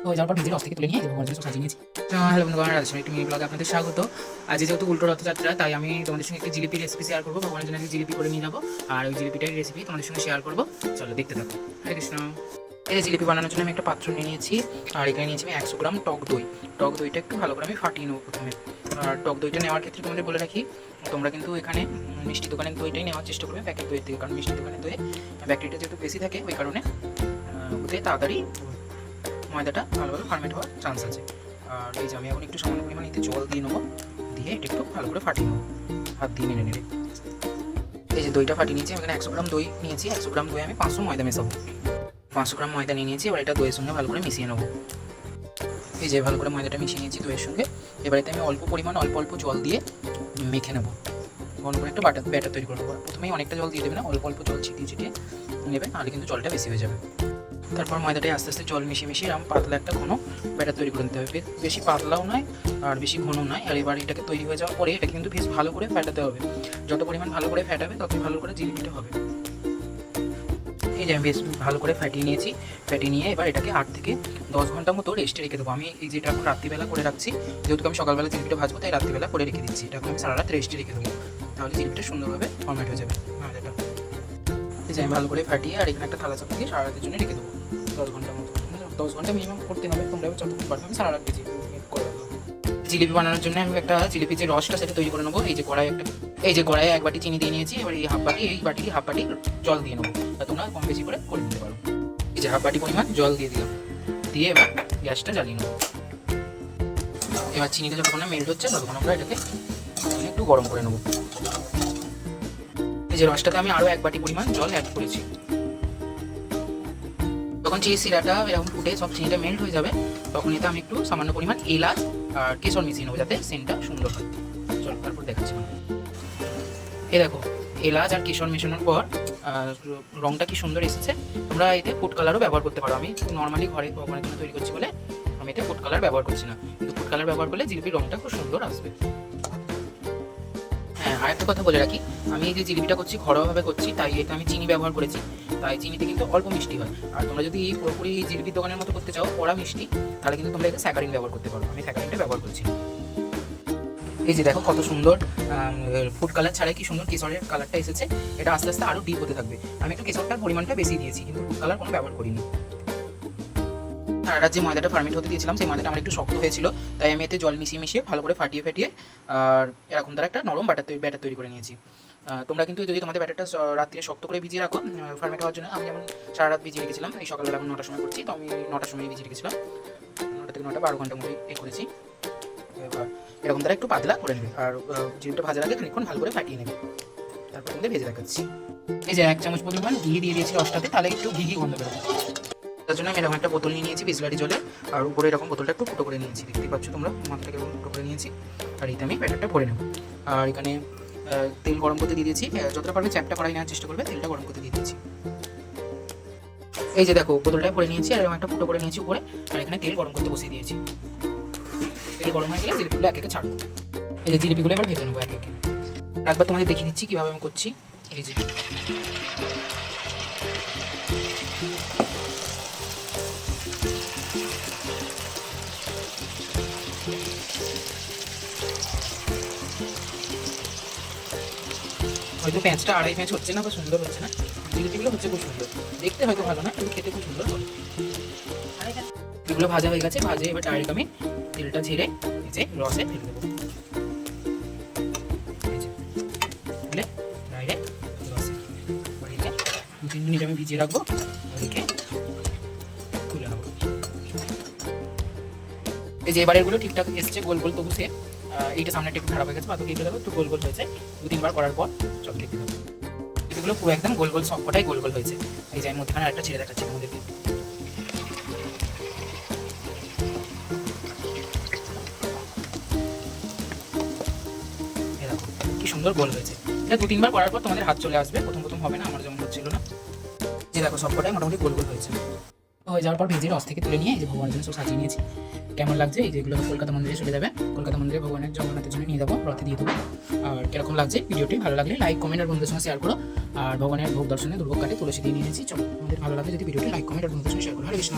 হয়ে যাওয়ার পর ভেজে রস থেকে তুলে নিয়ে ভগবানের জন্য সব সাজিয়ে নিয়েছি। হ্যালো বন্ধুগণ, রাজেশ্বরী একটি মিনি ব্লগে আপনাদের স্বাগত। আজ যেহেতু উল্টো রথযাত্রা, তাই আমি তোমাদের সঙ্গে একটি জিলিপি রেসিপি শেয়ার করবো। ভগবানের জন্য একটি জিলিপি করে নিয়ে যাবো, আর ওই জিলিপিটার রেসিপি তোমাদের সঙ্গে শেয়ার করবো। চলো দেখতে থাকো। হরে কৃষ্ণ। এই জিলিপি বানানোর জন্য আমি একটা পাত্র নিয়ে নিয়েছি, আর এখানে নিয়েছি আমি 100 গ্রাম টক দই। টক দইটা একটু ভালো করে আমি ফাটিয়ে নেবো প্রথমে। আর টক দইটা নেওয়ার ক্ষেত্রে তোমাদের বলে রাখি, তোমরা কিন্তু এখানে মিষ্টি দোকানের দইটাই নেওয়ার চেষ্টা করবে প্যাকেট দইয়ের থেকে, কারণ মিষ্টি দোকানের দইয়ে ব্যাকটেরিয়া যেহেতু বেশি থাকে, ওই কারণে ওতে তাড়াতাড়ি ময়দাটা ভালোভাবে ফার্মেট হওয়ার চান্স আছে। আর এই যে আমি এখন একটু সামান্য পরিমাণে এতে জল দিয়ে নেবো, দিয়ে এটা একটু ভালো করে ফাটিয়ে নেবো হাত দিয়ে নেড়ে নেড়ে। এই যে দইটা ফাটিয়ে নিয়েছি, আমি এখানে 100 গ্রাম দই নিয়েছি। 100 গ্রাম দই আমি 500 ময়দা মেশাবো। 500 গ্রাম ময়দা নিয়ে নিয়েছি, এবার এটা দইয়ের সঙ্গে ভালো করে মিশিয়ে নেবো। এই যে ভালো করে ময়দাটা মিশিয়ে নিয়েছি দইয়ের সঙ্গে। এবার এতে আমি অল্প পরিমাণ অল্প জল দিয়ে মেখে নেবো। ঘন করে একটা ব্যাটার তৈরি করে নেবো। প্রথমেই অনেকটা জল দিয়ে দেবে না, অল্প জল ছিটিয়ে নেবে, নাহলে কিন্তু জলটা বেশি হয়ে যাবে। তারপর ময়দাটায় আস্তে আস্তে জল মিশিয়ে এরকম পাতলা একটা ঘন ব্যাটার তৈরি করে নিতে হবে। বেশি পাতলাও নয় আর বেশি ঘন নয়। আর এবার এটাকে তৈরি হয়ে যাওয়ার পরে এটা কিন্তু বেশ ভালো করে ফেটাতে হবে। যত পরিমাণ ভালো করে ফেটাবে ততই ভালো করে জিলিপিটা হবে। এই যে আমি বেশ ভালো করে ফাটিয়ে নিয়েছি। ফাটিয়ে নিয়ে এবার এটাকে 8 থেকে 10 ঘন্টা মতো রেস্টে রেখে দেবো। আমি এই যেটা এখন রাত্রিবেলা করে রাখছি, যেহেতু আমি সকালবেলা জিলিপিটা ভাজবো, তাই রাত্রিবেলা করে রেখে দিচ্ছি। এটা আমি সারা রাত রেস্টে রেখে দেবো, তাহলে জিলিপিটা সুন্দরভাবে ফর্মেট হয়ে যাবে ময়দাটা। এই যে আমি ভালো করে ফাটিয়ে আর এখানে একটা থালা চাপা দিয়ে সারা রাতের জন্য রেখে দেবো 10 ঘন্টার মতো। 10 ঘন্টা মিনিমাম করতে হবে, তোমরা যতক্ষণ পারবে। আমি সারা রাত ভেজে করে রাখবো। জিলিপি বানানোর জন্য আমি একটা জিলিপির যে রসটা সেটা তৈরি করে নেবো। এই যে কড়াইয়ে 1 বাটি চিনি দিয়ে নিয়েছি। এবার এই বাটির হাফ বাটি জল দিয়ে নেবো। তোমরা কম বেশি করে নিতে পারো। এই যে হাফ বাটি পরিমাণ জল দিয়ে দিলাম, দিয়ে এবার গ্যাসটা জ্বালিয়ে নেবো। এবার চিনিটা যখন মেল্ট হচ্ছে ততক্ষণ আমরা এটাকে একটু গরম করে নেবো। এই যে রসটাতে আমি আরও 1 বাটি পরিমাণ জল অ্যাড করেছি। যখন চিনি শিরাটা এরকম ফুটে সব চিনিটা মেল্ট হয়ে যাবে, তখন এতে আমি একটু সামান্য পরিমাণ এলাচ আর কেশর মিশিয়ে নেবো, যাতে সেন্টটা সুন্দর হয়। চলো তারপর দেখাচ্ছি। এই দেখো, এলাচ আর কেশর মেশানোর পর রঙটা কি সুন্দর এসেছে। তোমরা এতে ফুড কালারও ব্যবহার করতে পারো। আমি নর্মালি ঘরে ভগবানের জন্য তৈরি করছি বলে আমি এতে ফুড কালার ব্যবহার করছি না, কিন্তু ফুড কালার ব্যবহার করলে জিলিপির রঙটা খুব সুন্দর আসবে। হ্যাঁ, আরেকটা কথা বলে রাখি, আমি এই যে জিলিপিটা করছি ঘরোয়াভাবে করছি, তাই এতে আমি চিনি ব্যবহার করেছি। তাই চিনিতে কিন্তু অল্প মিষ্টি হয়। আর তোমরা যদি পুরোপুরি জিলিপির দোকানের মতো করতে চাও কড়া মিষ্টি, তাহলে কিন্তু তোমরা এতে স্যাকারিন ব্যবহার করতে পারো। আমি স্যাকারিনটা ব্যবহার করছি। এই যে দেখো কত সুন্দর ফুড কালার ছাড়াই কি সুন্দর কেশরের কালারটা এসেছে। এটা আস্তে আস্তে আরও ডিপ হতে থাকবে। আমি একটু কেশরটার পরিমাণটা বেশি দিয়েছি, কিন্তু ফুড কালার কোনো ব্যবহার করিনি। আর যে ময়দাটা ফার্মেট হতে দিয়েছিলাম, সেই ময়দাটা আমার একটু শক্ত হয়েছিল, তাই আমি এতে জল মিশিয়ে ভালো করে ফাটিয়ে আর এরকম দ্বারা একটা নরম ব্যাটার তৈরি করে নিয়েছি। তোমরা কিন্তু যদি তোমাদের ব্যাটারটা রাত্রে শক্ত করে ভিজিয়ে রাখো ফার্মেট হওয়ার জন্য, আমি যেমন সারা রাত ভিজিয়ে রেখেছিলাম। এই সকালবেলা এখন 9টার সময় করছি, তো আমি 9টার সময় ভিজিয়ে রেখেছিলাম। 9টা থেকে 9টা 12 ঘন্টার মতো করেছি। এবার এরকম দ্বারা একটু পাতলা করে নেবে, আর জিনিসটা ভাজার আগে খানিকক্ষণ ভালো করে ফাটিয়ে নেবে। তারপর তোমাদের ভেজে দেখাচ্ছি। এই যে 1 চামচ পরিমাণ ঘি দিয়ে দিয়েছি রসটাতে, তাহলে একটু ঘি গন্ধ বেরোবে। তার জন্য আমি এরকম একটা বোতল নিয়ে নিয়েছি বিসলারি জলের, আর উপরে এরকম বোতলটা একটু ফুটো করে নিয়েছি। দেখতে পাচ্ছ তোমরা, মাথাটাকে এরকম ফুটো করে নিয়েছি। আর এতে আমি ব্যাটারটা ভরে নেব। আর এখানে তেল গরম করতে দিয়ে দিয়েছি। যতটা পারবে চ্যাপটা কড়াই নেওয়ার চেষ্টা করবে। তেলটা গরম করতে দিয়ে দিয়েছি। এই যে দেখো বোতলটা ভরে নিয়েছি, আর এরকম একটা ফুটো করে নিয়েছি উপরে। আর এখানে তেল গরম করতে বসিয়ে দিয়েছি। তেল গরম হয়ে গেলে জিলিপিগুলো এক ছাড়বো। এই যে জিলিপিগুলো এবার ভেজে নেবো এক। একবার তোমাদের দেখিয়ে দিচ্ছি কীভাবে আমি করছি। এই যে হয়তো প্যাঁচটা 2.5 প্যাঁচ হচ্ছে না বা সুন্দর হচ্ছে না, জিলিপিগুলো হচ্ছে খুব সুন্দর দেখতে, হয়তো ভালো না কিন্তু খেতে খুব সুন্দর হবে। এগুলো ভাজা হয়ে গেছে। এবার ডাইরেক্ট আমি তেলটা ঝেড়ে এই যে রসে ফেলে দেবো। ডাইরেক্ট রসে 2-3 মিনিট আমি ভিজিয়ে রাখবো, ওদিকে তুলে নেবো। এই যে এবারেরগুলো ঠিকঠাক এসছে, গোল তবু সে এইটা সামনেটা একটু খারাপ হয়ে গেছে, বাকি এইটা দেখো একটু গোল হয়েছে। 2-3 বার করার পর সব দেখতে পাবো এগুলো পুরো একদম গোল সবকটাই গোল হয়েছে। এই যে আমি মধ্যখানে আরেকটা ছেড়ে দেখাচ্ছি আমাদেরকে। কি সুন্দর গোল হয়েছে। এটা 2-3 বার করার পর তোমাদের হাত চলে আসবে, প্রথম হবে না, আমার যেমন হচ্ছিল না। যে দেখো সবকটাই মোটামুটি গোল হয়েছে। হয়ে যাওয়ার পর ভেজে রস থেকে তুলে নিয়ে এই যে ভগবানের জন্য সব সাজিয়ে নিয়েছি। কেমন লাগছে? এই যেগুলো কলকাতা মন্দিরে চলে যাবে, কলকাতা মন্দিরে ভগবানের জগন্নাথের জন্য নিয়ে যাবো, রথে দিয়ে দেবো। আর কিরকম লাগছে ভিডিওটি ভালো লাগলে লাইক কমেন্ট আর বন্ধুদের সঙ্গে শেয়ার করো। আর ভগবানের ভোগ দর্শনে দুর্ভোগ কাটে তুলসী দিয়ে নিয়েছি। চলো, তোমাদের ভালো লাগলে যদি ভিডিওটি লাইক কমেন্ট আর বন্ধুদের সঙ্গে শেয়ার করো। হরে কৃষ্ণ।